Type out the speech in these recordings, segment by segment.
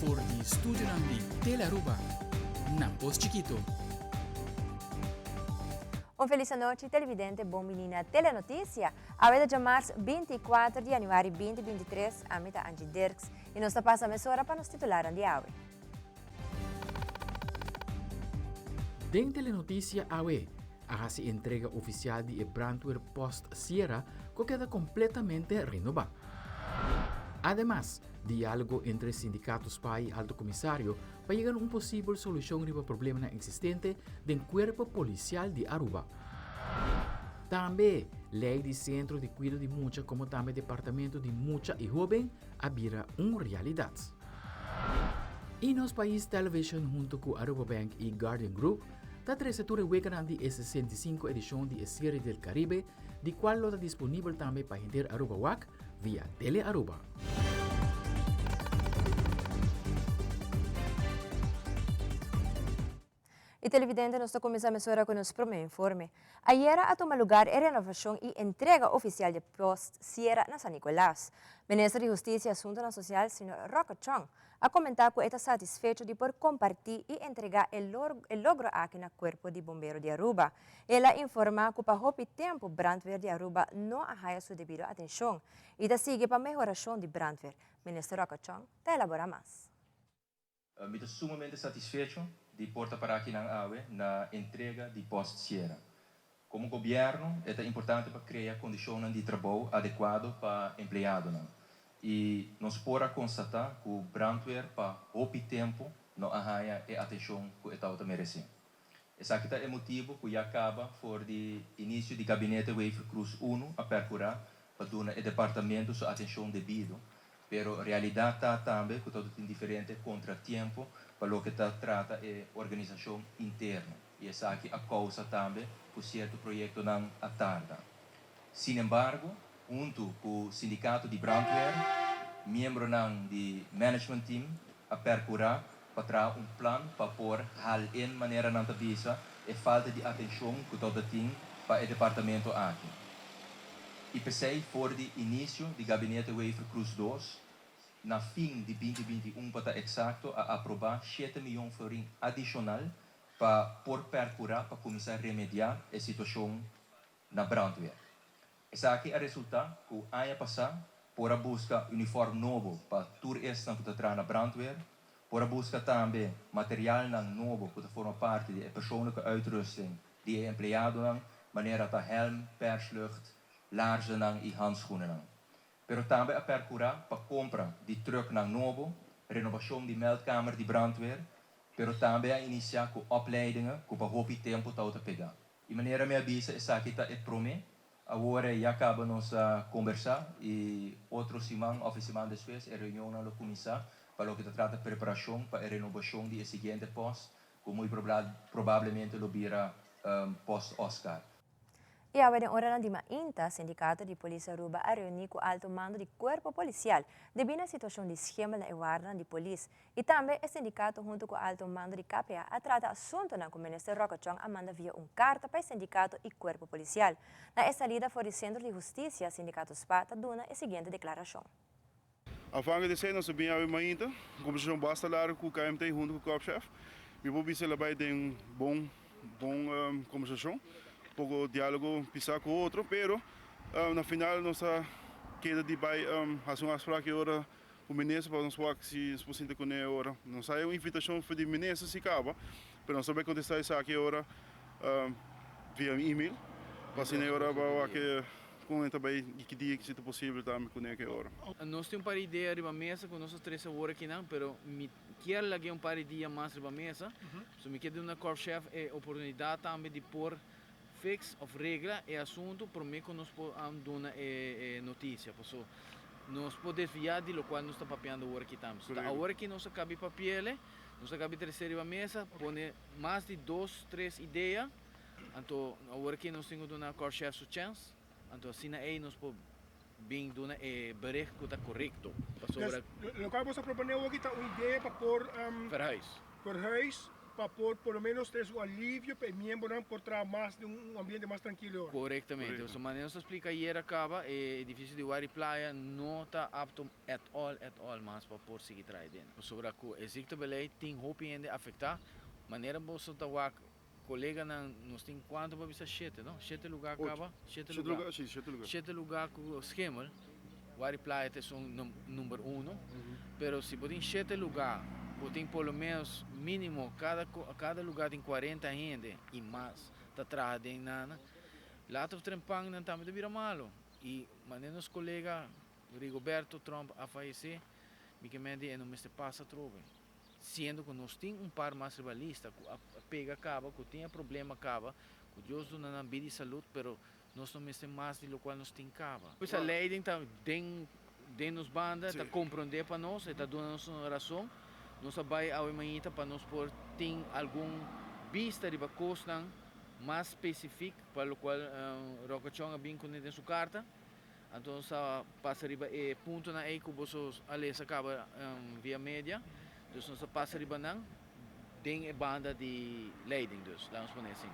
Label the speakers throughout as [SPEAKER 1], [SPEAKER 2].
[SPEAKER 1] voor die studio di Telearuba, na Post Chiquito.
[SPEAKER 2] Feliz noite, televidente, bom menina Telenotícia. A hora de março 24 de januário 2023, a mita Angie Dirks. E nós passa a mesura para nos titular de AWE.
[SPEAKER 3] Den Telenotícia AWE, a se entrega oficial de Brandweer Post Sierra, que queda completamente renovada. Además, diálogo entre sindicatos PAI e Alto Comissário para llegar a uma possível solução para o problema existente do Corpo Policial de Aruba. Também, Lei de Centro de Cuidado de Mucha, como também Departamento de Mucha e Jovem, abrirá uma realidade. E nos países Television, junto com Aruba Bank e Guardian Group, está trazendo a de 65 edição de Série del Caribe, de qual está disponível também para gente Aruba WAC via Telearuba.
[SPEAKER 2] E televidente, nós começamos a mesura com os primeiro informe. Ayer a tomar lugar a renovação e entrega oficial de Post Sierra na San Nicolás. Ministro de Justiça e Assuntos Sociais, Sr. Roca Chong, a comentar que está satisfeito de por compartilhar e entregar o logro aqui no Corpo de Bombeiro de Aruba. Ela informa que para o tempo Brandweer de Aruba não arraia sua devida atenção e está seguindo para a melhoração de Brandweer. Ministro Roca Chong está elaborar mais.
[SPEAKER 4] Estou sumamente satisfeito de portar para aqui na AWE na entrega de Post Sierra. Como governo, é importante para criar condições de trabalho adequado para empregados. E nós podemos constatar que o Brandweer, para o tempo, não arraia a atenção que o Estado merece. Esse aqui é o motivo que já acaba por de início do gabinete Wave Cruz 1 a percurar para dar ao departamento sua atenção devida. Pero a realidade está também que todo tem diferente contratempo para o que trata é organização interna. E essa aqui a causa também por certo projeto não atarda. Sin embargo, junto com o sindicato de Brandweer, membro do management team a percurar para plano para pôr hal em maneira não visa e falta de atenção que todo tem para o departamento aqui. E pensei for de início do gabinete Wave Cruz 2, na fim de 2021 para exato a aprovar 7 milhões de florim adicional para por percurar para começar a remediar a situação na Brandweer. Essa aqui é o resultado que o ano passado por buscar uniforme novo para tour esta que está na Brandweer, por buscar também material novo que forma parte da persoonlijke uitrusting de empregado maneira da helm, perslucht, laarzen e handschoenen. Pero também a percurar para compra de truck novo, renovação de meldkamer de Brandweer, pero também a iniciar com opleidingen que para hopi tempo está pegar. E maneira me avisa essa aqui é promê. Agora já acaba nos conversar e outro semana, ou semana depois, a reunião na comissão para o que trata de preparação para a renovação do seguinte posto, que muito provavelmente lo virá post-Oscar.
[SPEAKER 2] E a hora de INTA, Sindicato de Polícia Aruba, a reunir com o alto mando do Corpo Policial, devido à situação de esquema na guarda de polícia. E também o sindicato, junto com o alto mando de KPA, a trata assunto na que o ministro Roca Chong a manda via carta para o sindicato e Corpo Policial. Na salida fora do Centro de Justiça, o sindicato SPA dona a seguinte declaração.
[SPEAKER 5] Afhankelijk zijn onze binnen bij INTA, composição basta lá com o KMT junto com o corpo-chefe. We vou ser lá bij de bom conversação. Pouco diálogo pisar com o outro, pero na final nossa queda de vai fazer uma afspraak agora com o ministro para nós falar se é possível com ele agora. Não sai uma invitação para o ministro se acaba, mas nós também contestar isso aqui agora via e-mail, para se agora para que com ele também que dia que seja possível também com ele agora.
[SPEAKER 6] Nós temos uma ideia de mesa com nossos três agora aqui não, pero me quero lá que um par de dias mais de mesa, so me quero uma corpo-chefe é oportunidade também de pôr fix of regra é assunto por mim que nós podemos dar notícia, porque nós podemos desviar de lo qual nós estamos papeando agora aqui também. Agora que nós acabamos de papel, nós acabamos de receber a mesa, põe mais de 2, 3 ideias, então agora que nós temos uma corpo-chefe chance, então assim aí nós podemos bem dar bericht que está correto.
[SPEAKER 7] No caso você propõe aqui uma ideia para pôr
[SPEAKER 6] verhuis.
[SPEAKER 7] para por lo menos ter um alívio para miembros por trabalhar mais de ambiente mais tranquilo.
[SPEAKER 6] Correctamente. Correcto. Maneira nos explica ayer acaba, o edifício de Wari Playa não está apto at all, mas para por seguir trabalhando. Sobre o existe beleid tem hope ainda afetar, maneira você tá colega nós tem quanto para bisa 7, não? 7 lugar acaba, 7 lugar. 7 lugar com o esquema. Wari Playa é um número 1, pero se botem 7 lugar, botem pelo menos mínimo cada lugar tem 40 gente e mais tá trabalhando nada. Laat of trempang não também vira malo. E maneira nos colega Rigoberto Trump a falecer, me que mende não me passa trove. Sendo que nós temos par mais rivalista, a pega acaba, que tem problema acaba, que Deus não na vida de saúde, pero nós não temos mais de lo qual nós tem acaba. Pois a lei está dentro nos banda, está compreender para nós, está dando nos uma razão, nós vai ao amanhã para nós por ter algum vista de costa mais específico para o qual Rockachong a bem conectado em sua carta. Então passa riba ponto na que você aliás acaba via média. Dus nós passa riba nang ding banda de leiding dus, vamos poner assim.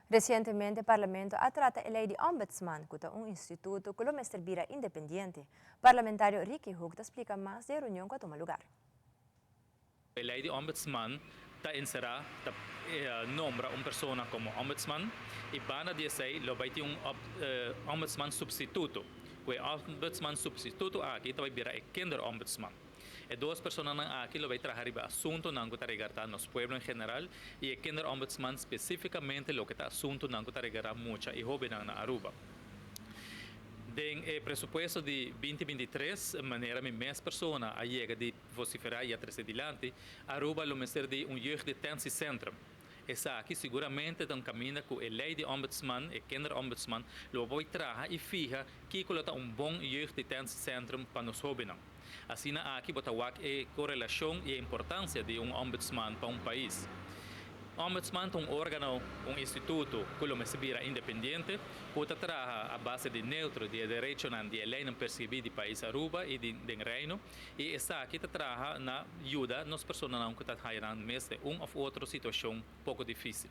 [SPEAKER 2] Recientemente, el Parlamento ha tratado la ley de Ombudsman, que es un instituto que lo bira independiente. Parlamentario Ricky Hook explica más de la reunión que toma lugar.
[SPEAKER 8] La ley de Ombudsman encerra, nombra una persona como Ombudsman y van a decir lo va a un Ombudsman substituto. Que Ombudsman substituto aquí va a virar el Kinder Ombudsman. E duas pessoas aqui vai trazer o assunto não que está regardando nos pueblos em geral e o Kinder Ombudsman especificamente o que está assunto não que está regardando muito e jovem na Aruba. Den presupuesto de 2023, maneira mais pessoas a chega de vociferar e atrás adiante, Aruba lo mestre de jeugdetentiecentrum. Essa aqui seguramente tem caminho com a lei de ombudsman, e Kinder Ombudsman, lo vai trazer e fija que coloca bom jeugdetentiecentrum para nos jovens. Assim, aqui botawak a correlação e a importância de ombudsman para país. Ombudsman é órgão, instituto que lo mesbira independente, que trabalha a base de neutro, de direito de lei não percebido do país Aruba e de reino, e essa aqui trabalha na ajuda nas pessoas que estão hirando mais de ou outra situação pouco difícil.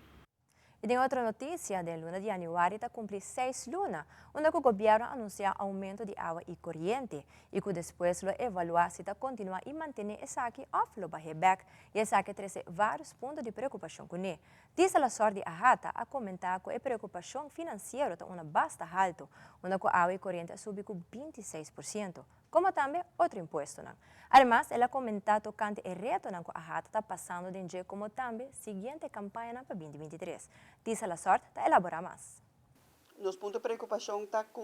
[SPEAKER 2] Y en otra noticia, del luna de januario está cumplir 6 lunas, donde el gobierno anunció aumento de agua y corriente, y que después lo evalúa si está continúa y mantiene esa aquí off lo baje back, y esa que trae varios puntos de preocupación con él. Dice la sorte de Ajata a comentar que la preocupación financiera está una basta alto, donde el agua y corriente sube con 26%, como también otro impuesto. Además, ela comentado que el reto que Ajata está pasando de dia como también siguiente campaña para 2023. Dice la sorte de elaborar más.
[SPEAKER 9] Nos punto de preocupação está que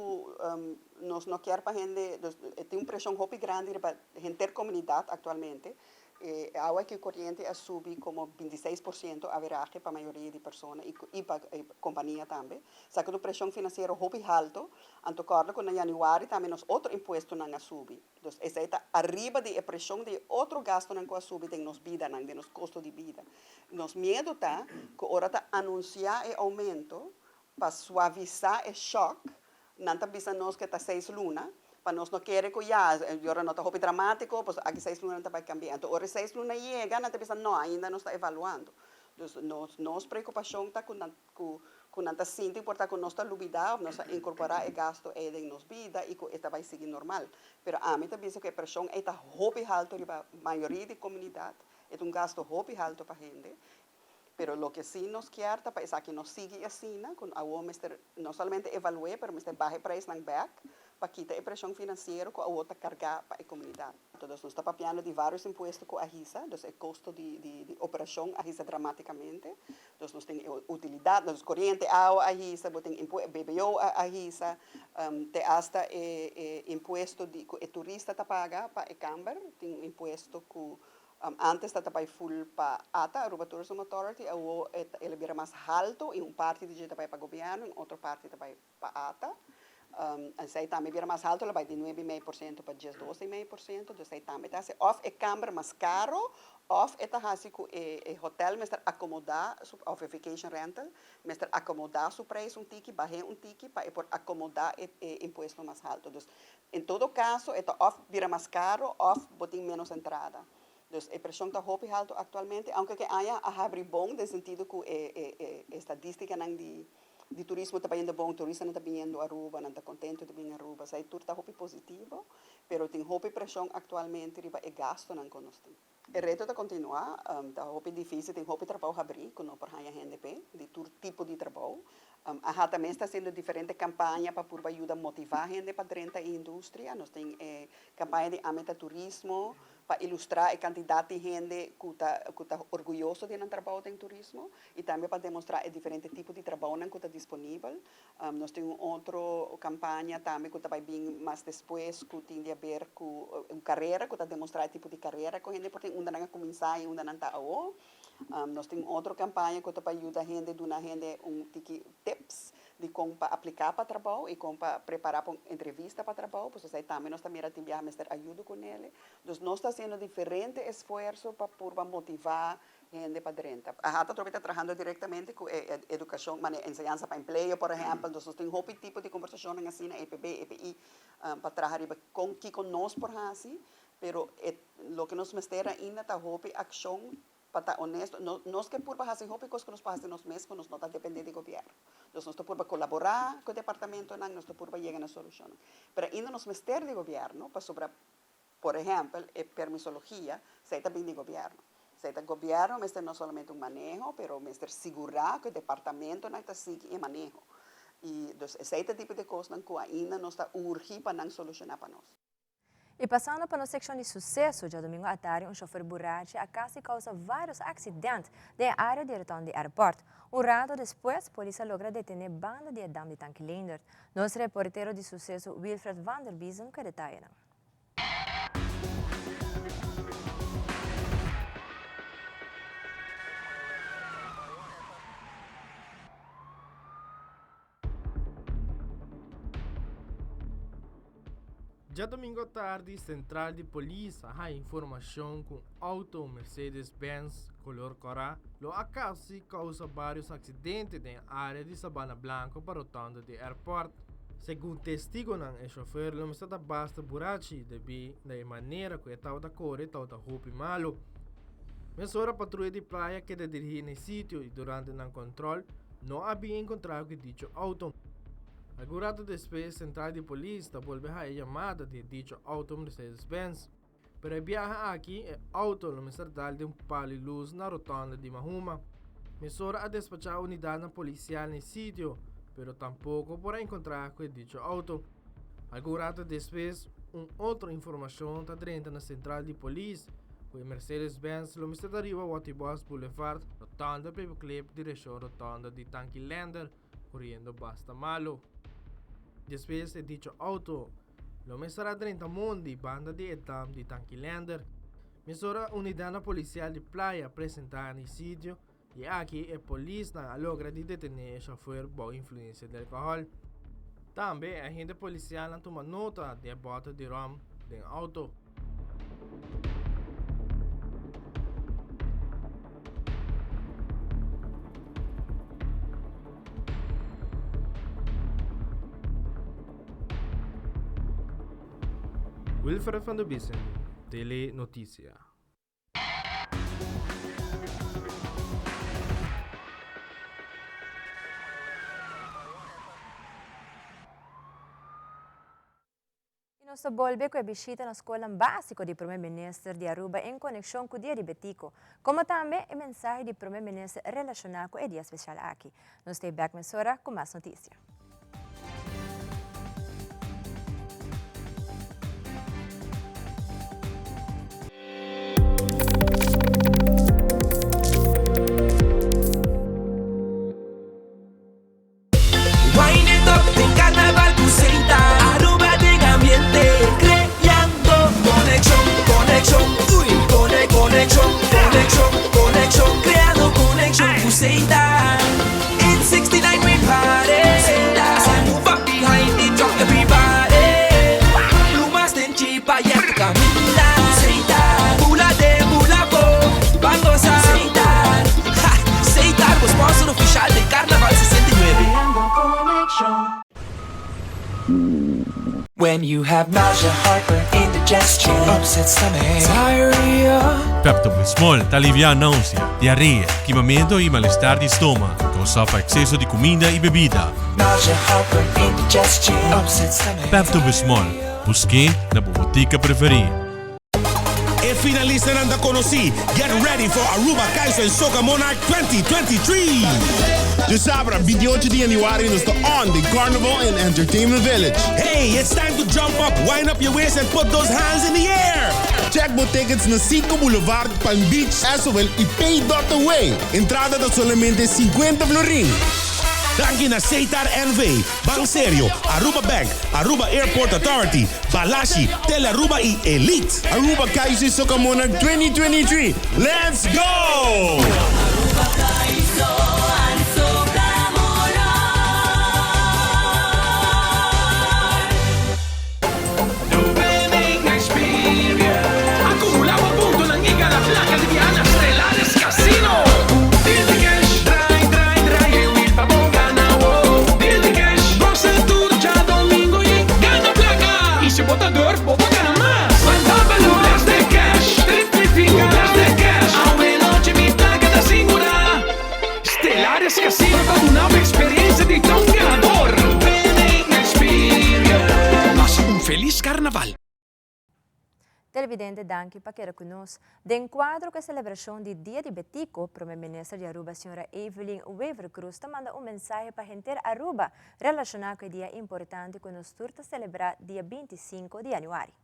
[SPEAKER 9] nós não quer para gente tem pressão muito grande para gente ter comunidade atualmente. A água que corrente a subir como 26% a veragem para a maioria de pessoas e para a companhia também. Só que a pressão financeira muito alto, então acordo com januário também nos outro imposto não a subir. Então essa está arriba de a pressão de outro gasto não a subir de nos vida não de nos custo de vida. Nos medo tá que hora tá anunciar o aumento para suavizar o choque, não tá pensando nós que está 6 lunas. Para nós não querer que agora não está muito dramático, pois aqui 6 lunas não vai cambiar. Então, agora 6 lunas chega, não está pensando, não, ainda não está evaluando. Então, nossa preocupação está com não está sentindo, porque nós está luvidar, nós incorporar o gasto em nossa vida e que isso vai seguir normal. Mas a mim está pensando que a pressão está muito alta para a maioria da comunidade, é gasto muito alto para a gente. Pero lo que sí nos quer para que nos siga assim, com a não somente evaluar, mas baixar preço na back, para quitar a pressão financeira que a outra carregar para a comunidade. Então, nós estamos papiando de vários impostos com a RISA, então o custo de operação a RISA dramaticamente. Então, nós temos utilidade, nós corrente, água a RISA, temos BBO a RISA, tem hasta imposto que o turista paga para a Câmara, tem imposto que antes estava full para ATA, Aruba Tourism Authority, ele vira mais alto, em parte de jeito para o governo, em outra parte para ATA. Aí também vira mais alto, ela vai de 9,5% para 12,5%, então aí também está off a câmara mais caro, off está assim que o hotel mas acomodar, off vacation rental, mas acomodar o preço ticket, baixar ticket para acomodar o imposto mais alto. Então, em todo caso, off vira mais caro, off botem menos entrada. Dus a presión está hopi alto actualmente, aunque que haya a abrir bom, de sentido que estadística nang di turismo está yendo bom, turista não está vindo a Aruba, não está contente de vir a Aruba, sai tudo está hopi positivo, pero tem hopi presión actualmente riba e gasto nang conostem. O reto está continuar, está hopi difícil, tem hopi trabalho abrir, que não por hanya GNP, de todo tipo de trabalho. A também está sendo diferente campanha para por ajudar a motivar a gente para dentro da indústria. Nós temos campanha de ameta turismo para ilustrar a quantidade de gente que está orgulhoso de um trabalho em turismo e também para demonstrar o diferente tipo de trabalho que está disponível. Nós temos outra campanha também que vai vir mais depois que tem a ver com uma carreira, que está demonstrar o tipo de carreira que a gente pode ainda não começar e ainda não está ao. Nós temos outra campanha que está ajudar a gente, dando a gente tips de como aplicar para trabalho e como preparar para entrevista para trabalho, pois aí também nós também tivemos ajuda com ele. Então nós estamos fazendo diferentes esforços para motivar gente para dentro. A Hata também está trabalhando diretamente com educação, ensinança para emprego, por exemplo. Nós temos um tipo de conversação assim na EPB, EPI, para trabalhar com que conosco por assim, pero o que nos mostra ainda está hopi ação para estar honesto, nós que por fazer hópicos que nós fazemos nós mesmos, nós não está dependendo do governo. Nós estamos por colaborar com o departamento, nós estamos por chegar na solução. Mas ainda nos mester do governo, para sobre, por exemplo, a permisologia, sai também do governo. Sai do governo, mas não somente manejo, mas segurar que o departamento não está seguindo o manejo. E sai tipo de coisa que ainda não está urgente para não solucionar para nós.
[SPEAKER 2] E passando para a secção de sucesso, já domingo à tarde, um chofer borracho quase causa vários acidentes na área de retorno do aeroporto. Um rato depois, a polícia logra detener banda de Adam de Tanquilender. Nosso reportero de sucesso, Wilfred van der Biesen, que detalha.
[SPEAKER 10] Já domingo à tarde, Central de Polícia ha informação com auto Mercedes-Benz color Cora, lo acasi causa vários acidentes na área de Sabana Blanca para rotunda do aeroporto. Segundo testigo ng chauffeur, lo está basta burachi debi na maneira que estava da corre estava da roupa malo. Mesora patrulha de praia que dirige no sítio e durante o controle não havia encontrado que dicho auto. Agurato depois, Central de Polícia volve a chamada de dicho auto Mercedes-Benz. Para viajar aqui, o auto lo mesardal de palo de luz na rotonda de Mahuma. Mesora a despachar a unidade policial no sítio, pero tampouco para encontrar com dicho auto. Agurato depois, outra informação está dentro na Central de Polícia, que o Mercedes-Benz lo mesardariva Watibos Boulevard, rotonda Paperclip, direção rotonda de Tanquilender, correndo basta malo. Depois de dicho auto, lo mesora 30 mundi banda de Edam de Tanquilender. Mesora unidade policial de playa apresentada no sítio e aqui a polícia logra de detener o chauffeur por influência de alcohol. Também a agente policial toma nota de bota de rum do auto. Wilfred van der Biesen, Tele Notícia.
[SPEAKER 2] Nós volve com a visita na escola básica do primeiro-ministro de Aruba em conexão com o dia de Betico, como também a mensagem do primeiro-ministro relacionada com o dia especial aqui. Nós temos back mesora com mais notícias.
[SPEAKER 11] In 69 we party. So move up behind it, drop everybody. Plumas den chipa y tu camina. Mula de mula bo, vamos a Seitar. Seitar, o sponsor oficial de Carnaval 69. When you have nausea, heartburn, indigestion, upset stomach, diarrhea,
[SPEAKER 12] Pepto-Bismol alivia a náusea, diarrea, queimamento e mal-estar de estômago, causava excesso de comida e bebida. Pepto-Bismol, busque na botica preferida.
[SPEAKER 13] E finalista nanda conosci. Get ready for Aruba Kaizen Soca Monarch 2023.
[SPEAKER 14] De sabra, 28 de januari is the On the Carnival and Entertainment Village.
[SPEAKER 13] Hey, it's time to jump up, wind up your waist and put those hands in the air.
[SPEAKER 14] Check mo tickets na 5 Boulevard, Palm Beach, Aswell e Pay.away. Entrada da solamente 50 florin.
[SPEAKER 13] Danke na Seitar NV, Bank Serio, Aruba Bank, Aruba Airport Authority, Balashi, Telearuba e Elite.
[SPEAKER 14] Aruba Kaizen Soca Monarch 2023. Let's go!
[SPEAKER 11] Casino con una experiencia de tan ganador. Mas un feliz carnaval.
[SPEAKER 2] Televidente Danki Paquera Kunos. De enquadro com a celebração de Dia de Betico, Primeira-Ministra de Aruba, senhora Evelyn Weaver Cruz, manda mensagem para a gente Aruba relacionado com o dia importante que nos turta celebrar dia 25 de januário.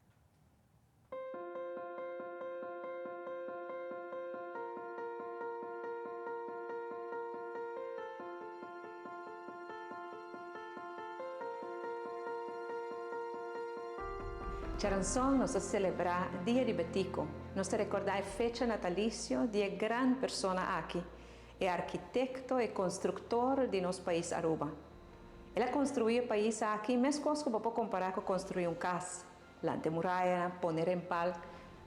[SPEAKER 15] Charanzón nos celebra Dia de Betico, nos recorda a fecha natalicio de gran persona aqui, é arquiteto e construtor de nosso país Aruba. Ela construiu o país aqui, mesmo que para comparar com construir casa, lante muralha, poner em palco,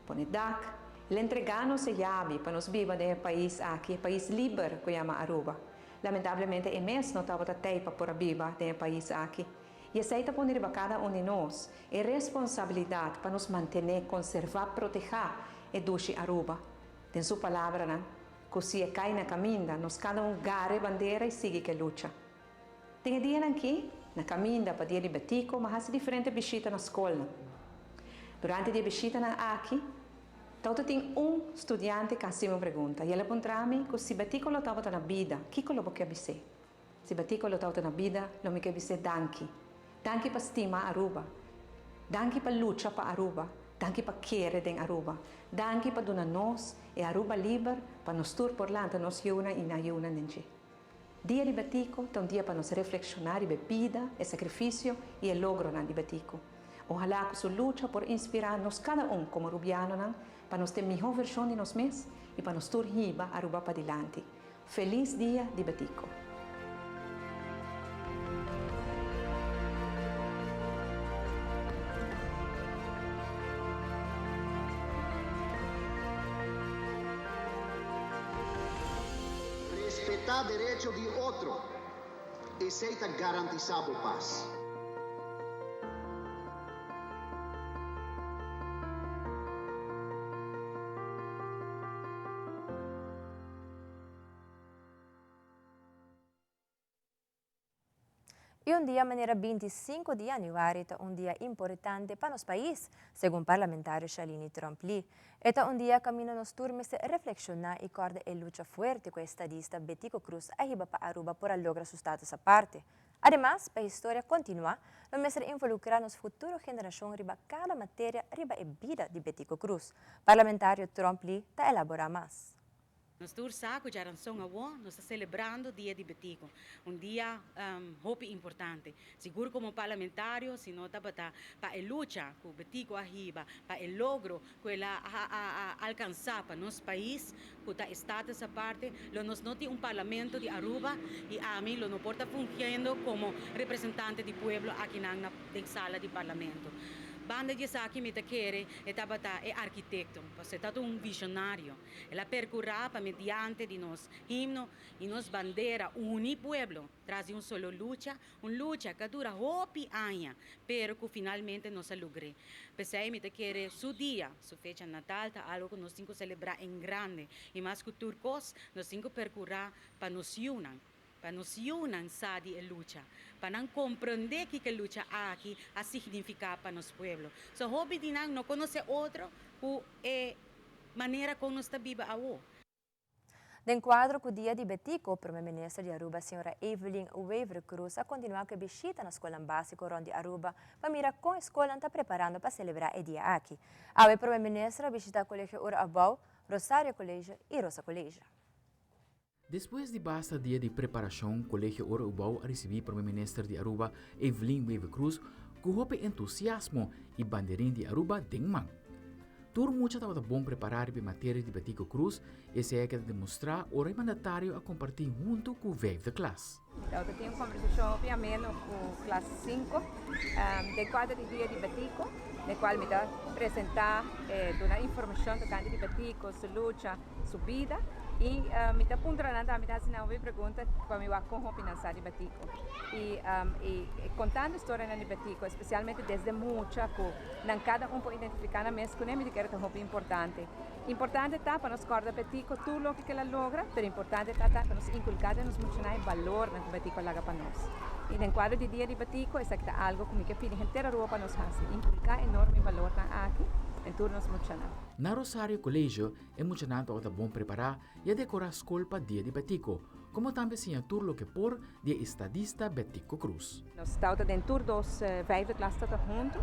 [SPEAKER 15] poner DAC, ele entregar-nos a chave para nos viver no país aqui, país livre que chama Aruba. Lamentavelmente, é mesmo não estava teipa por viver no país aqui. E aceita poner para cada um de nós é responsabilidade para nos manter, conservar, proteger e duche Aruba. Tem sua palavra, né? Que se cai na caminha, nós cada um gare bandeira e sigue que luta. Tem dia aqui, na caminha para dia de Betico, mas há diferente visita na escola. Durante a visita aqui, todo tem estudante que assim me pergunta, e ele pergunta-me que se Betico lo estava na vida, o que eu vou dizer? Se Betico lo estava na vida, eu me quero dizer danke. Danke para estima Aruba. Danke para luta para Aruba. Danke para querer em Aruba. Danke para donar nós e Aruba livre para nos tur por lá, nos yuna e na yuna nenche. Dia de Betico é dia para nos reflexionar e bebida, e sacrifício e o logro de Betico. Ojalá que sua luta por inspirar-nos cada como rubiano para nos ter melhor versão de nós mesmos e para nos tur hiba Aruba para dilante. Feliz dia de Betico.
[SPEAKER 16] Respetar o direito de outro e seita garantizar a paz.
[SPEAKER 2] E dia maneira 25 de januário é dia importante para nosso país, segundo o parlamentar Shalini Tromp-Lee. É dia que nos turmes reflexionar e corda e luta forte com o estadista Betico Cruz a riba para Aruba por lograr seu status à parte. Además, para a história continuar, nós vamos involucrar nos futuras gerações riba cada matéria riba e vida de Betico Cruz. Parlamentário Tromp-Lee está elaborar mais.
[SPEAKER 17] Nós saco de Aranção Awon, nós estamos celebrando o Dia de Betico, dia muito importante. Seguro como parlamentário, se não está para a luta com o Betico arriba, para o logro que ela alcançar para nosso país, que está estado essa parte, nós não temos parlamento de Aruba e a mim não pode funcionando como representante do povo aqui na sala de parlamento. banda de Saki Mitakere e Tabata é arquiteto, você está um visionário. Ela percurra para mediante de nos himno e nos bandeira uni pueblo, traz solo lucha, lucha que dura hopi anos, pero que finalmente nos logre. Pensei Mitakere su dia, su fecha natal, tá algo que nós temos que celebrar em grande, e mais que turcos, nós temos que percurrar para nos unir. Para nos unir sadi e lucha, para não compreender que a lucha aqui a significar para nosso pueblo. So hobby de não conhecer outro que é maneira como nós está viva ao.
[SPEAKER 2] De enquadro com o dia de Betico, o primeiro-ministro de Aruba, a senhora Evelyn Weaver Cruz, a continuar com a visita na escola básica de Aruba, para mirar como a escola está preparando para celebrar o dia aqui. A primeiro-ministro visita o Colégio Ura Abau, Rosário Colégio e Rosa Colégio.
[SPEAKER 3] Depois de basta dia de preparação, o Colégio Ura Ubau a receber o primeiro-ministro de Aruba, Evelyn Weaver Cruz, com roupa entusiasmo e bandeirinha de Aruba Dengman. Tur mucha estava bom preparar para matéria de Betico Cruz e se é que demonstrar o rei mandatário a compartilhar junto com o vijfde classe.
[SPEAKER 15] Então, eu tenho uma conversação bem amena com a classe 5, de quadro de dia de Betico, no qual me dá apresentar, dar informação do canto de Betico, sua luta, sua vida. E me dá puntrando, me dá assim uma pergunta para me como financiar de Betico. E contando a história de Betico, especialmente desde muita, que cada um pode identificar na mesa, que me diz que é muito importante. Importante está para nós corda Betico tudo o que ela logra, mas importante está para nós inculcar nos mencionar o valor que Betico laga para nós. E no quadro de dia de Betico, isso é algo que pede inteira rua para nós fazer, inculcar enorme valor aqui.
[SPEAKER 3] Na Rosário Colégio, é muito para bom preparar e decorar a escola para dia de Betico, como também se turno que por de estadista Betico Cruz.
[SPEAKER 15] Nós estamos dentro dos vijfde classe juntos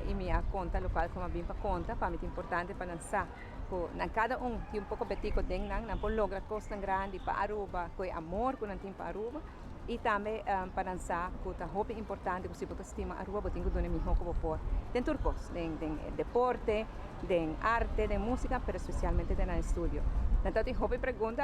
[SPEAKER 15] e minha conta local como bem para conta, para mim é importante para lançar. Cada tem pouco Betico dentro, não pode lograr coisas grandes para Aruba, com amor que não tem para Aruba. E também para dançar, que é muito importante, que se você estima a rua, você tem que dar melhor que você tem turcos, tem deporte, tem arte, tem música, mas especialmente no estúdio. Então, tem alguma pergunta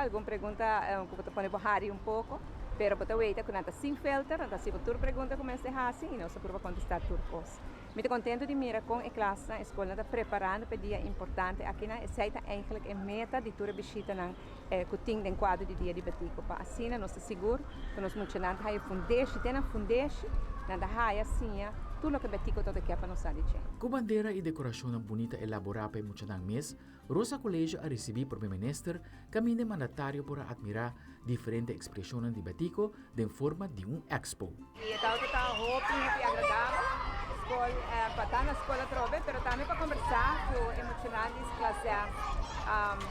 [SPEAKER 15] que você pode borrar pouco, mas você vai ver que não está sem filtro, então se você pergunta como é que é e nós vamos contestar turcos. Estou contente de mirar com a classe, a escola está preparando para o dia importante. Aqui na aceita eigenlijk a meta de toda visita que tem no quadro de dia de Betico. Para assim, nós estamos seguros que nós vamos ter uma fundação, assim, tudo o que Betico todo quer para nós dizer.
[SPEAKER 3] Com bandeira e decoração bonita elaborada para muitos mês, Rosa Colégio a receber o primeiro-ministro, caminho mandatário para admirar diferentes expressões de Betico em forma de expo.
[SPEAKER 15] E está muito agradável. Para estar na escola trove, mas também para conversar com emocionais, classe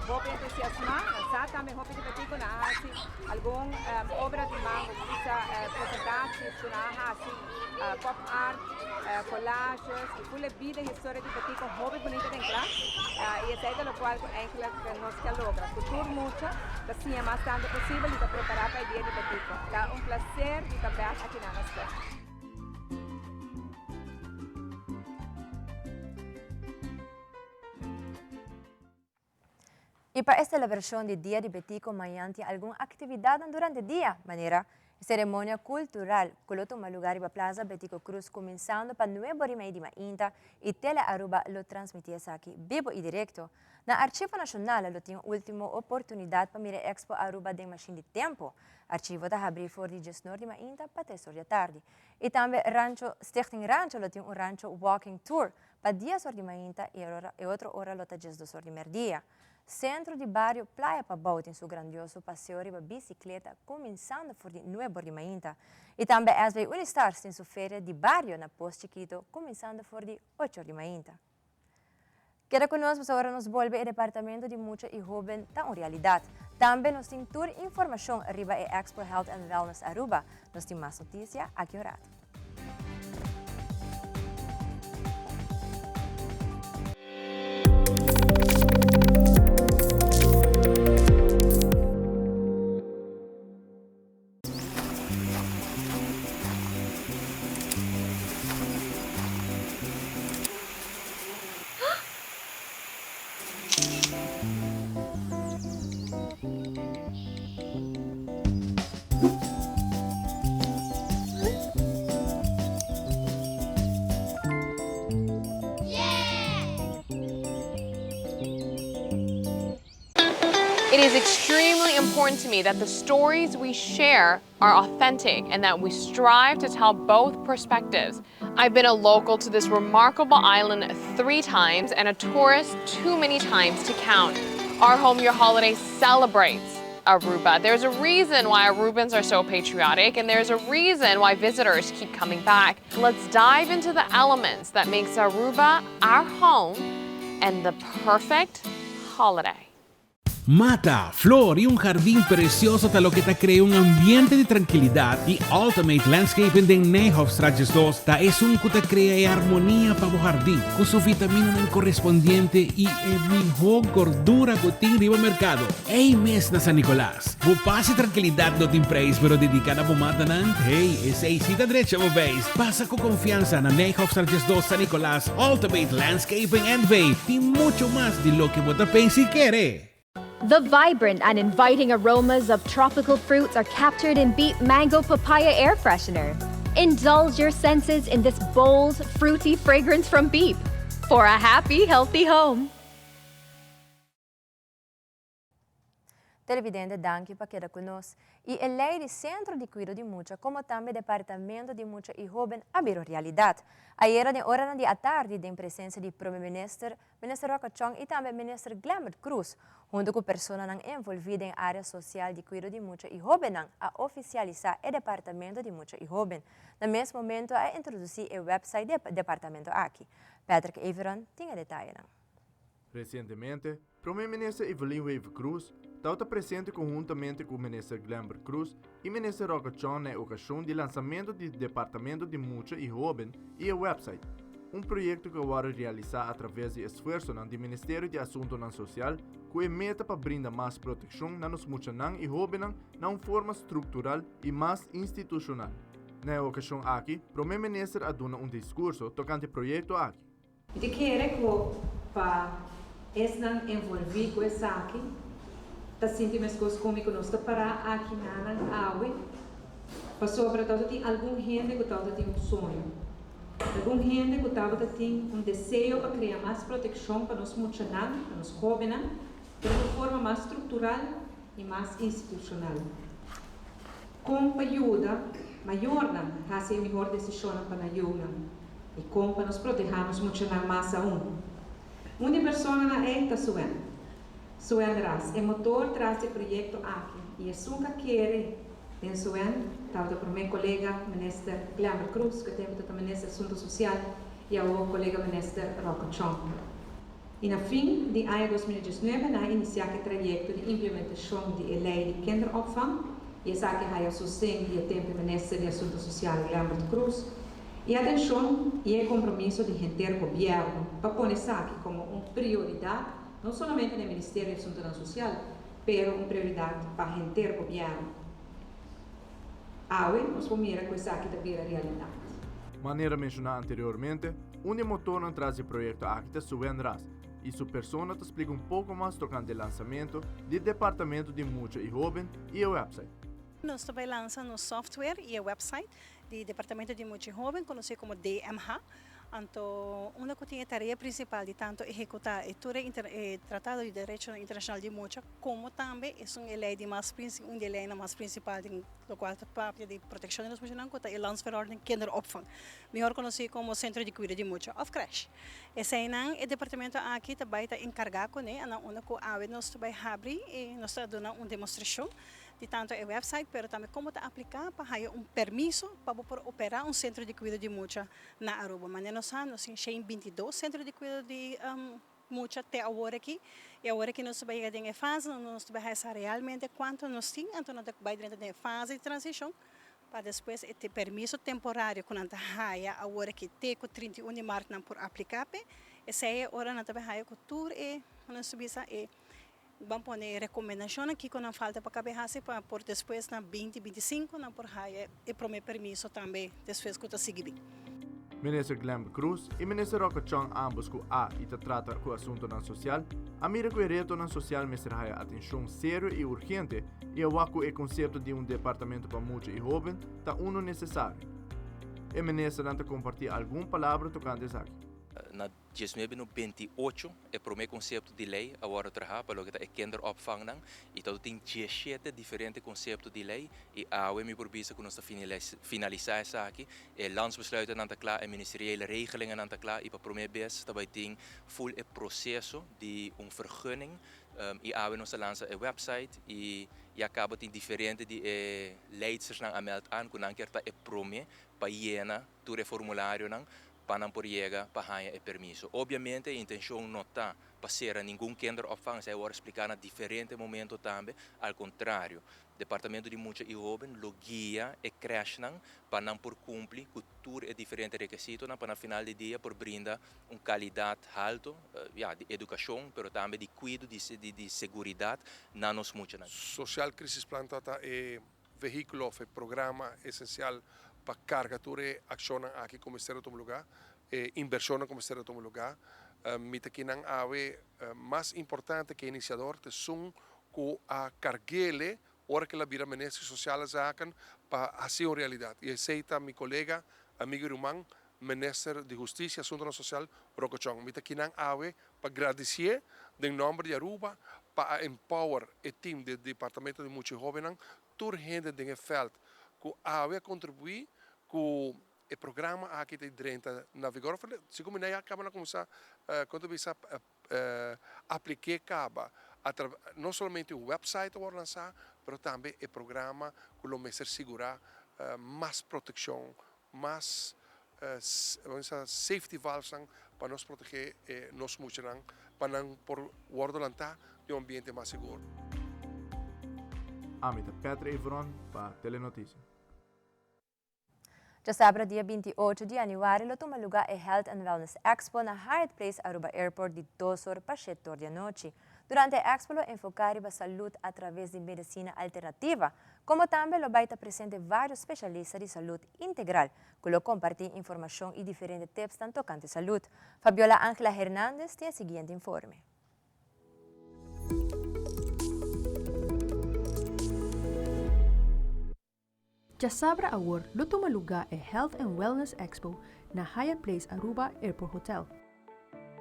[SPEAKER 15] muito entusiasmado, também muito divertido na assim, alguma obra de mão, apresentar-se, pop art, collages, e toda a vida e história de Betico muito bonita em classe, e é do qual que nós que logra. Futuro muito, assim, mais tanto possível de preparar para o dia de Betico. É prazer de estar aqui na nossa escola.
[SPEAKER 2] E para a celebração do Dia de Betico, amanhã tem alguma atividade durante o dia, maneira cerimônia cultural, que toma lugar na Plaza Betico Cruz, começando para 9h30 de manhã e Tele Aruba lo transmitia aqui, vivo e direto. Na Arquivo Nacional, lo tem a última oportunidade para mirar a Expo Aruba de Machine de Tempo. Arquivo está abrindo for de 19 de manhã para 3 horas da tarde. E também Stichting Rancho, lo tem rancho walking tour para 10 horas de manhã e outra hora lo tem 2 horas de meio-dia. Centro de Barrio Playa Pabau tem seu grandioso passeio de bicicleta, começando por 9 horas de manhã. E também SB Unistars tem sua feira de barrio na Post Chiquito, começando por 8 horas de manhã. Queda conosco, agora nos volve o Departamento de Mucha e Joven está uma realidade. Também nos tem tour informação arriba e Expo Health and Wellness Aruba. Nos tem mais notícia aqui horário.
[SPEAKER 18] extremely important to me that the stories we share are authentic and that we strive to tell both perspectives. I've been a local to this remarkable island 3 times and a tourist too many times to count. Our Home Your Holiday celebrates Aruba. There's a reason why Arubans are so patriotic, and there's a reason why visitors keep coming back. Let's dive into the elements that makes Aruba our home and the perfect holiday.
[SPEAKER 19] Mata, flor y un jardín precioso te lo que te crea un ambiente de tranquilidad y Ultimate Landscaping de Nijhoffstraatjes 2 es un que te crea armonía para tu jardín con su vitamina correspondiente y mejor gordura que tiene en el mercado. Hey, mes na San Nicolás, vos pase tranquilidad no te preis pero dedicada a mata nan. Hey, esa cita derecha vos veis. Pasa con confianza na Nijhoffstraatjes 2 San Nicolás, Ultimate Landscaping and Bay y mucho más de lo que vos te pensa y quiere.
[SPEAKER 20] The vibrant and inviting aromas of tropical fruits are captured in Beep Mango Papaya Air Freshener. Indulge your senses in this bold, fruity fragrance from Beep for a happy, healthy home.
[SPEAKER 2] Televidente, danke pa queda conosco. E a lei de Centro de Cuidado de Mucha, como também Departamento de Mucha e Jovem, abriu realidade. Ayer, na hora da tarde, em presença do Primeiro-Ministro, Ministro Roca Chong e também Ministro Glambert Cruz, junto com pessoas envolvidas em área social de Cuidado de Mucha e Jovem, a oficializar o Departamento de Mucha e Jovem. No mesmo momento, a introduzir o website do Departamento aqui. Patrick Everon tem detalhes.
[SPEAKER 10] Recentemente, o Primeiro-Ministro Evelyn Wave Cruz estava presente conjuntamente com o Ministro Glambert Cruz e o Ministro Roca Chong na ocasião do lançamento do Departamento de Mucha e Jovem e o website, projeto que vai realizar através do esforço do Ministério de Assuntos Social, com a meta para brindar mais proteção nos muchanan e jovens de forma estrutural e mais institucional. Na ocasião aqui, o Primeiro-Ministro aduna discurso tocante ao projeto aqui.
[SPEAKER 15] Eu quero para estar envolvido com essa aqui, tá sentindo as coisas como conosco para aqui na água, para sobretudo tem algum gente que talvez tem sonho, algum gente que talvez tem desejo para criar mais proteção para nós muchanan, para nós jovens, de forma mais estrutural e mais institucional. Com ajuda maior, fazer melhor decisão para ajuda e com para nos protegermos muchanan mais Uma pessoa na está suendo é motor traz o projeto aqui e é só que quer tem suendo talvez para meu colega Ministro Glambert Cruz que tem também Ministro Assuntos Social e o colega Ministro Roca Chong. E no fim de ano 2019 na iniciar o projeto de implementação da lei de kinderopvang e essa que vai sustentar o tempo Ministro de Assuntos Social Glambert Cruz. E atenção e o compromisso de gente do governo para pôr isso aqui como uma prioridade, não somente no Ministério de Assuntos Social, mas uma prioridade para a gente do governo. Agora, nós vamos mirar com isso aqui da realidade.
[SPEAKER 10] Maneira mencionada anteriormente, motor traz o projeto aqui subendrás e sua persona te explica pouco mais tocante o lançamento do Departamento de Mucha e Jovem e o website.
[SPEAKER 21] Nós também lançamos um software e o website do Departamento de Mucha e Jovem, conhecido como DMH. Então, uma tarefa principal de tanto executar o Tratado de Direito Internacional de Mucha, como também é uma lei mais principal do qual parte de proteção dos muchanan, que é a Landsverordning Kinderopvang, melhor conhecido como Centro de Cuidado de Mucha of Crash. Esse é o departamento aqui também está encarregado, nós também abrir e nós dando uma demonstração de tanto o website, mas também como aplicar para ter permisso para operar centro de cuidado de mucha na Aruba. Mas nós temos 22 centros de cuidado de mucha até agora aqui. E agora que nós estamos em fase, nós estamos realmente quanto nós temos, então nós estamos dentro da fase de transição para depois ter permisso temporário quando nós estamos agora que tem 31 de março por aplicar. Essa é a hora nós estamos com tudo e nós estamos vamos pôr recomendação aqui quando falta para cabeça para por depois na 2025 na por raia e prometer permisso também depois que está seguindo.
[SPEAKER 10] Ministro Glambert Cruz e Ministro Roca Chong ambos que e trata com o assunto social, a mira com o reto social mestre raia atenção sério e urgente e o conceito de departamento para mucha e jovem está necessário. O ministro não compartilha alguma palavra tocante isso aqui.
[SPEAKER 4] Na 1928 é o primeiro conceito de lei agora trabalha para o que é kinderopvang nang e todo tem 17 diferentes conceitos de lei e a me probeer que nós finalizar isso aqui é landsbesluiten aan te klaar en ministeriële regelingen aan te klaar e para primeiro vez também tem full o processo de vergunning e a nós lança a website e acaba tem diferente de leiders nang ameld aan que não quer tá é prome para llenar todo o formulário nang para por llegar para ganhar o permiso. Obviamente, a intenção não está para ser nenhum kinderopvang, se agora explicar em diferentes momentos também, ao contrário. O Departamento de Mulher e Jovem lo guia e creche para não por cumprir com todos os diferentes requisitos, para no final do dia por brindar uma qualidade alta de educação, mas também de cuidado, de segurança na nos mulheres.
[SPEAKER 1] Social Crisis Plan é veículo, é programa essencial para carga ture ação aqui como estero todo lugar, inversão como estero todo lugar. Mita que não ave mais importante que iniciador te sum com a carguele hora que a vida ministro social zaken para fazer uma realidade. E aceita meu colega, amigo irmão, ministro de Justiça e Assuntos Social, Rocochong. Mita que não ave para agradecer em nome de Aruba para empower o time do Departamento de Mulher Jovem, toda gente do feld que a contribuir com o programa aqui de 30 na vigor. Se como nem acaba de começar quando você aplicar caba não somente o website o lançar, mas também o programa que o mestre segurar mais proteção, mais safety valves para nos proteger nos mulheres para não por guardar de um ambiente mais seguro.
[SPEAKER 10] Amita Petra Evron para Telenotícias.
[SPEAKER 2] Já sábado, dia 28 de januário, lo toma lugar a Health and Wellness Expo na Hyatt Place Aruba Airport de 2 horas para 7 horas da noite. Durante a Expo, lo enfocar a saúde através de medicina alternativa, como também lo vai estar presente vários especialistas de saúde integral, que lo compartem informação e diferentes tips tanto tocante saúde. Fabiola Ángela Hernández tem o seguinte informe.
[SPEAKER 22] Já sabra agora, lo toma lugar a Health and Wellness Expo na Hyatt Place Aruba Airport Hotel.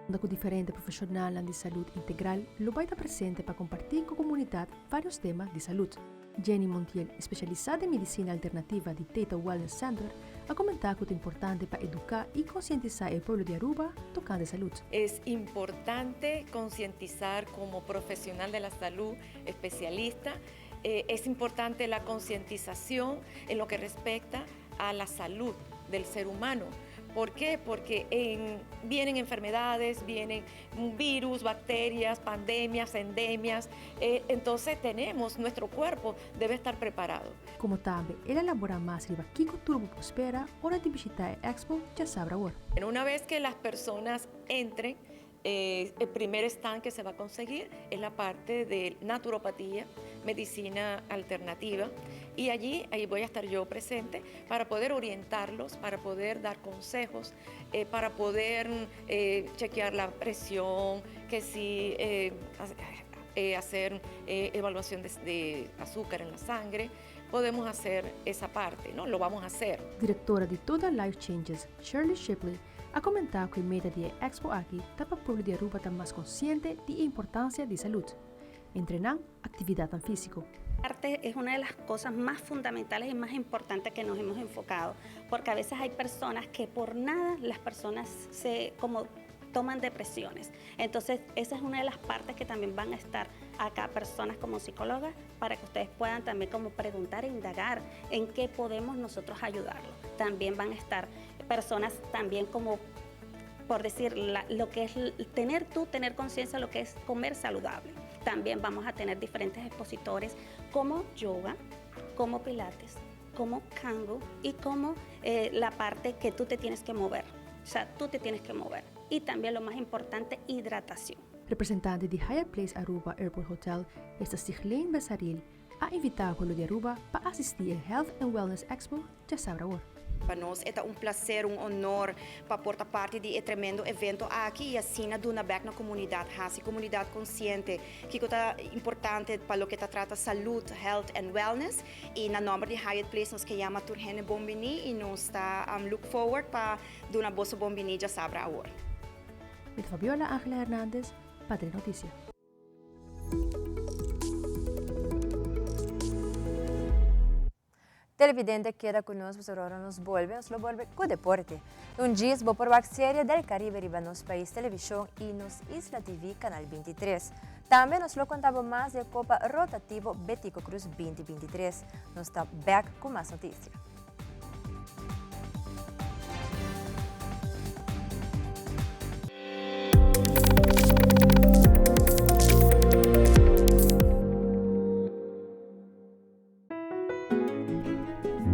[SPEAKER 22] Onde com diferentes profissionais de saúde integral, lo vai estar presente para compartilhar com a comunidade vários temas de saúde. Jenny Montiel, especializada em medicina alternativa de Theta Wellness Center, a comentar que é importante para educar e conscientizar o povo de Aruba tocando saúde.
[SPEAKER 23] É importante conscientizar como profissional de la salud, especialista. Es importante la concientización en lo que respecta a la salud del ser humano. ¿Por qué? Porque vienen enfermedades, vienen virus, bacterias, pandemias, endemias. Entonces nuestro cuerpo debe estar preparado.
[SPEAKER 22] Como también, él elabora más riba Kiko Turbo Prospera, hora de visitar el Expo, ya sabrá ahora.
[SPEAKER 23] Una vez que las personas entren, el primer stand que se va a conseguir es la parte de naturopatía, medicina alternativa, y ahí voy a estar yo presente para poder orientarlos, para poder dar consejos, para poder chequear la presión, que si hacer evaluación de azúcar en la sangre. Podemos hacer esa parte, ¿no? Lo vamos a hacer.
[SPEAKER 22] Directora de Total Life Changes, Shirley Shipley, a comentar que a meta da Expo aqui está para o povo de Aruba estar mais consciente da importância de saúde. Entrenar, actividad física.
[SPEAKER 24] Arte es una de las cosas más fundamentales y más importantes que nos hemos enfocado, porque a veces hay personas que por nada las personas toman depresiones. Entonces, esa es una de las partes que también van a estar acá personas como psicólogas para que ustedes puedan también como preguntar e indagar en qué podemos nosotros ayudarlos. También van a estar personas también como, por decir, lo que es tener conciencia de lo que es comer saludable. También vamos a tener diferentes expositores como yoga, como pilates, como kango y como la parte que tú te tienes que mover. O sea, tú te tienes que mover. Y también lo más importante, hidratación.
[SPEAKER 22] Representante de Hyatt Place Aruba Airport Hotel, esta Sigleen Besaril, ha invitado a pueblo de Aruba para asistir al Health and Wellness Expo, já sabe agora.
[SPEAKER 25] Para nós é um prazer, honor para portar parte de tremendo evento aqui e assim na back na comunidade, comunidade consciente, que é importante para o que trata saúde, health and wellness. E na nome de Hyatt Place nos que chama Turhene Bombini e nós está look forward para uma boa bombini já sabe agora.
[SPEAKER 22] Met Fabiola Ángela Hernández, Patria Noticia.
[SPEAKER 2] Televidente queda conosco, ahora nos vuelve con deporte. Un gis por la serie del Caribe riba nos país televisión y nos Isla TV Canal 23. También nos lo contamos más de Copa Rotativo Betico Cruz 2023. Nos está back con más noticias.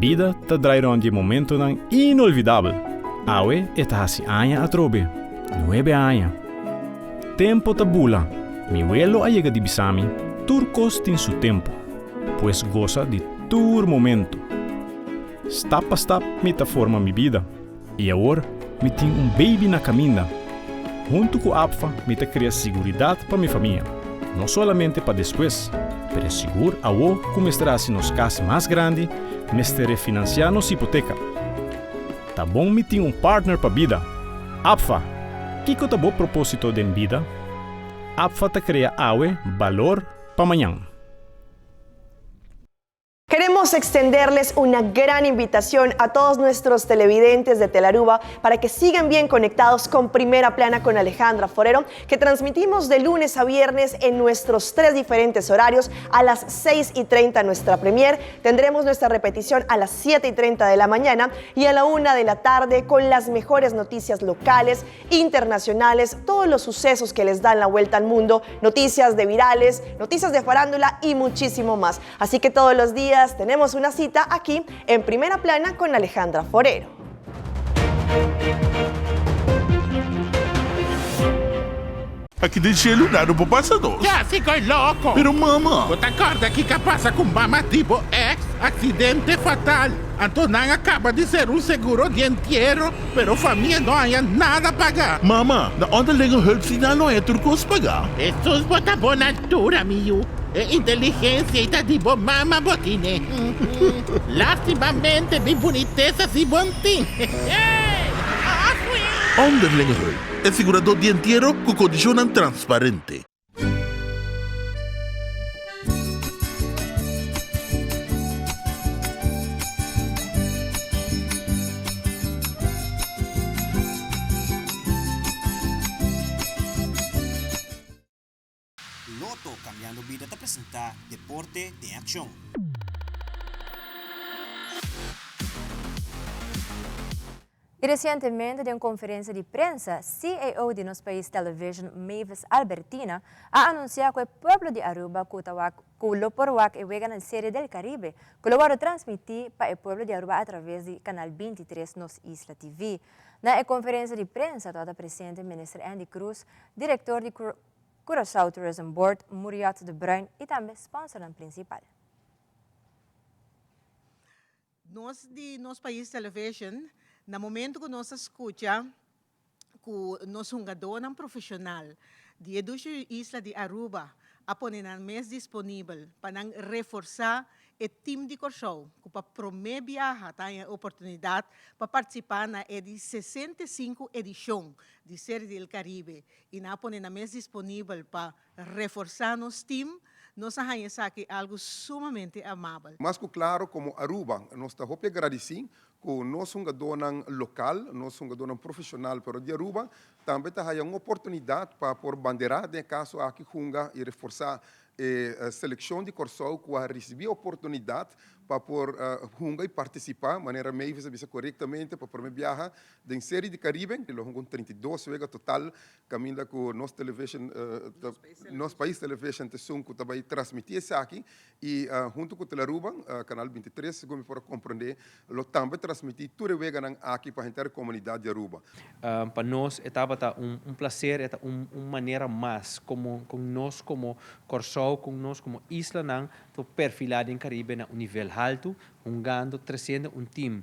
[SPEAKER 5] Vida te draai rond je momento dan inolvidable. Awe eta hasi anya atrobe. 9 años. Tempo tabula. Mi vuelo ha llegado di Bisami. Turcos tin su tempo. Pues goza de tur momento. Step a step me ta forma mi vida. E agora me tem baby na caminha. Junto com APFA me ta cria seguridade para minha família. Não solamente para depois, pero seguro a o como estará se nos casa mais grande, me estará financiar nos hipoteca. Tá bom me tem partner para vida. APFA, que tá bom propósito de vida? APFA te crea valor para mañana.
[SPEAKER 6] Queremos extenderles una gran invitación a todos nuestros televidentes de Telaruba para que sigan bien conectados con Primera Plana con Alejandra Forero, que transmitimos de lunes a viernes en nuestros 3 diferentes horarios. A las 6:30 nuestra premier, tendremos nuestra repetición a las 7:30 de la mañana y a la 1 de la tarde con las mejores noticias locales, internacionales, todos los sucesos que les dan la vuelta al mundo, noticias de virales, noticias de farándula y muchísimo más. Así que todos los días tenemos una cita aquí en Primera Plana con Alejandra Forero.
[SPEAKER 14] Aqui del cielo nada não passa dois.
[SPEAKER 7] Já ficou louco.
[SPEAKER 14] Pero mama.
[SPEAKER 7] Você acorda que passa com mama tipo acidente fatal. Então não acaba de ser seguro de inteiro, pero família não há nada a pagar.
[SPEAKER 14] Mama, na onderlinge hulpsignaal não é turcos pagar.
[SPEAKER 7] Jesus bota boa altura, miu. É inteligência e tá de boa mama botine. Lastimamente, bem boniteza e bontim.
[SPEAKER 14] Onderlinge hulp. É segurador de inteiro com condição transparente.
[SPEAKER 8] Loto Cambiando Vida te presenta Deporte de Acción.
[SPEAKER 2] E recentemente, em conferência de prensa, CEO de nosso país Television, Mavis Albertina, ha anunciado que o povo de Aruba, Kuloporwak e Wega na série del Caribe, colaborou transmitir para o povo de Aruba através do canal 23 nos Isla TV. Na conferência de prensa, estava presente o ministro Andy Cruz, diretor de Curaçao Tourism Board, Muriat de Bruin e também sponsor principal.
[SPEAKER 9] Nós de nosso país Television, no momento que nós escuta que nós jogador profissional de Isla de Aruba a poner na mês disponível para reforçar o time de Curaçao, que para promover viajar tem a oportunidade para participar na 65 edição de Série del Caribe e na poner na mês disponível para reforçar nosso time. Nós temos aqui algo sumamente amável.
[SPEAKER 1] Mas claro, como Aruba, nós estamos agradecidos com nós jogador local, nós jogador profissional, pero de Aruba também tem uma oportunidade para por bandeira de caso aqui junga e reforçar a seleção de Curaçao que vai receber a oportunidade para por junga e participar, de maneira meio visa corretamente para por viajar da série de Caribe, que com 32 vega total, caminha com nosso television, nosso país television te que também transmitir isso aqui e junto com o Telaruba, canal 23, como para compreender, lo também transmitir tudo vega aqui para a inteira comunidade de Aruba.
[SPEAKER 26] Para nós estava prazer, é uma maneira mais como nós como Curaçao, com nós como Isla não, perfilado em Caribe na nível alto, jogando, trazendo time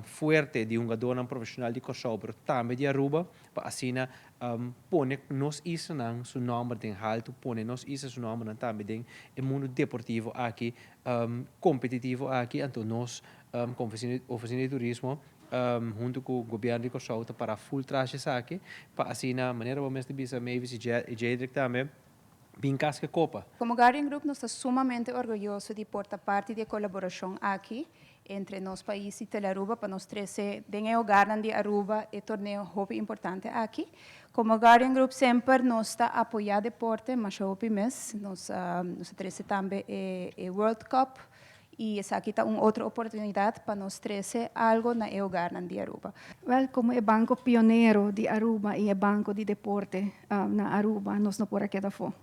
[SPEAKER 26] forte de jogador profissional de Curaçao, mas também de Aruba, para assim pôr nos Isla não, seu nome de alto, pôr nos Isla seu nome também em mundo deportivo aqui, competitivo aqui, então nós, como oficina de turismo, junto com o governo de Corsou para full traje aqui, para assim na maneira como este bisa meio se Jedrick também bem casca copa.
[SPEAKER 3] Como Guardian Group, nós estamos sumamente orgulhosos de portar parte da colaboração aqui entre nos países de Aruba para nós trazer o Garden de Aruba e torneio muito importante aqui. Como Guardian Group sempre nós está apoiando deporte, mas hope mês nós trazer também o World Cup e essa aqui está uma outra oportunidade para nós trazer algo na Garden de Aruba.
[SPEAKER 11] Well, como é banco pioneiro de Aruba e é banco de deporte na Aruba, nós não podemos quedar fora.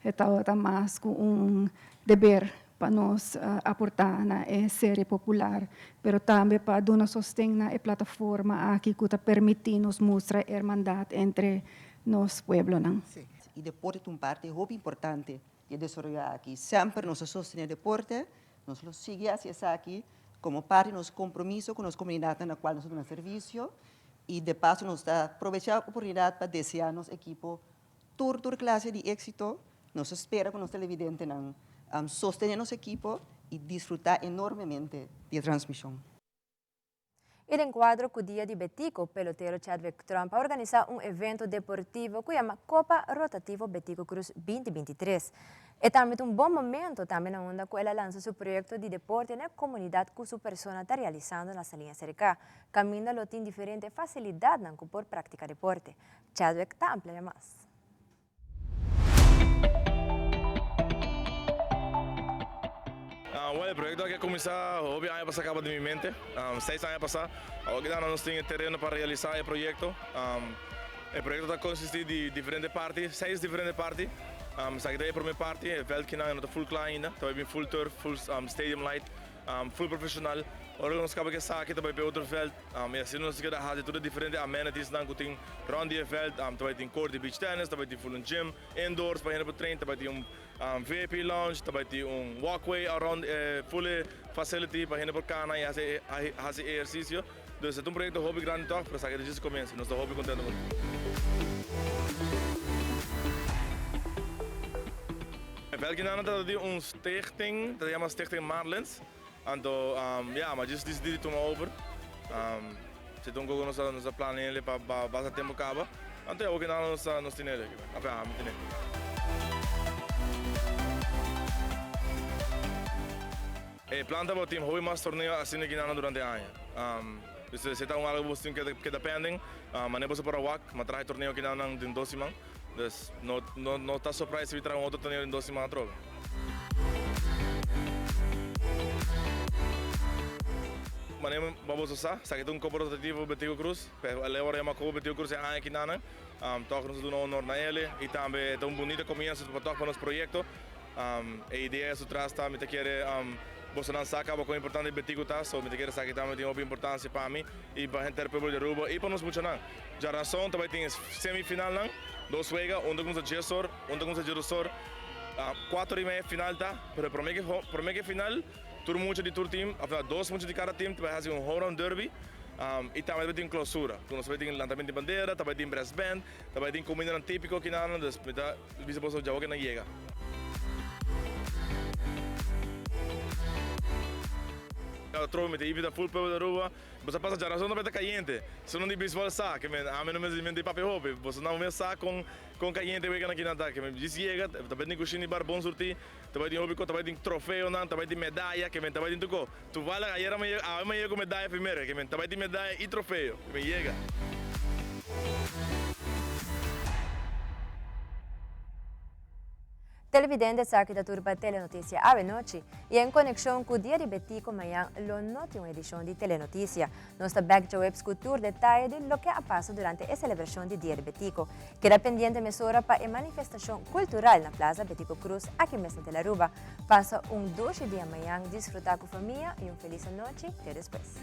[SPEAKER 11] Então, está mais com dever para nós aportar na série popular, mas também para dar sustento na plataforma aqui que permite nos mostrar a irmandade entre nós pueblos.
[SPEAKER 12] Sí. E deporte é uma parte muito importante de desenvolver aqui. Sempre nós sostenemos deporte, nós lo seguimos aqui como parte de nosso compromisso com a comunidade na qual nós damos serviço e de passo nós aproveitamos a oportunidade para desejar nosso equipo toda classe de êxito. Nós esperamos que os televidentes sostener nosso equipo e desfrutar enormemente da transmissão.
[SPEAKER 2] El encuadro com o dia de Betico, o pelotero Chadwick Trump organiza evento deportivo que chama Copa Rotativo Betico Cruz 2023. É também bom momento também onde ela lança seu projeto de deporte na comunidade que sua persona está realizando na salinha cerca. Caminda lo tem diferente facilidade por praticar deporte. Chadwick está amplia mais.
[SPEAKER 13] Bueno, el proyecto que comenzó el año pasado acaba de mi mente, 6 años pasados, ahora no tenemos terreno para realizar el proyecto. El proyecto consiste de diferentes partes, 6 diferentes partes. Essa ideia para minha parte, o veld que não é full claro ainda, também full turf, full stadium light, full profissional. Agora nós acabamos de sair aqui também para outro veld, e assim nós queremos fazer tudo diferente amenities, não tem round de veld, também tem court de beach tennis, também tem full gym, indoors para ir para treino, também tem VIP lounge, também tem walkway around full facility para ir para cana e fazer exercício. Então é projeto hobby grande toch, para sair desde o começo, nós estamos hobby contente België had stichting, dat heet Stichting Marlins. En ja, maar dus die doen over. Ze doen ook onze plannen para base tempo acaba. En toen ook in ons tinele. Enfin, tinele. E planta para o time hobby mais torneio assim que não durante a ano. Dus se está algo que dependem, mas não posso para o WAC, mas traz torneio que não tem 12 man. Dus não está surpreso se virar outro torneio em 2 semanas troca. Mas vamos usar, se aqui Copa Rotativo Betico Cruz, agora é uma Copa Betico Cruz é aqui na ano, toca nos do honor na ele e também é bonito começo para tocar nos projetos. A ideia é se traz também te quer você não sabe como é importante Betico tá, só me te quer saber também tem uma importância para mim e para a gente do povo de Aruba e para nós muito não. Já razão também tem semifinal não. 2 juega, onde começa Gesor, onde começa Jerusor, 4:30 final tá, pero para mim final, todo mundo de todo time, 2 mundo de cada time, vai fazer home derby, e também vai ter clausura, nós vai ter lançamento de bandeira, também tem brass band, também tem comida típica que não, dus kita bisa posso jauh que não chega. Eu trovo met de full power de Aruba, você passa já razão também tá caliente. Se não de bisbal sa, que a mim não me de papel roupa, você não me sa com caliente que aqui na tá, que me diz chega, também tem coxinha bar bom sorti, também tem hobby, também tem troféu não, também tem medalha, que também tem tudo. Tu vai lá, amanhã com medalha primeiro, que também tem medalha e troféu, que me chega.
[SPEAKER 2] Televidentes aqui da Turba Telenotícia Ave Noite e em conexão com o dia de Betico amanhã, lo note uma edição de Telenotícia. Nós está back to web escutar detalhes de lo que ha passado durante a celebração de dia de Betico. Queda pendiente mesura para a manifestação cultural na Plaza Betico Cruz aqui mesmo em Aruba. Passa 12 de amanhã, desfrutar com a família e feliz noite. Até depois.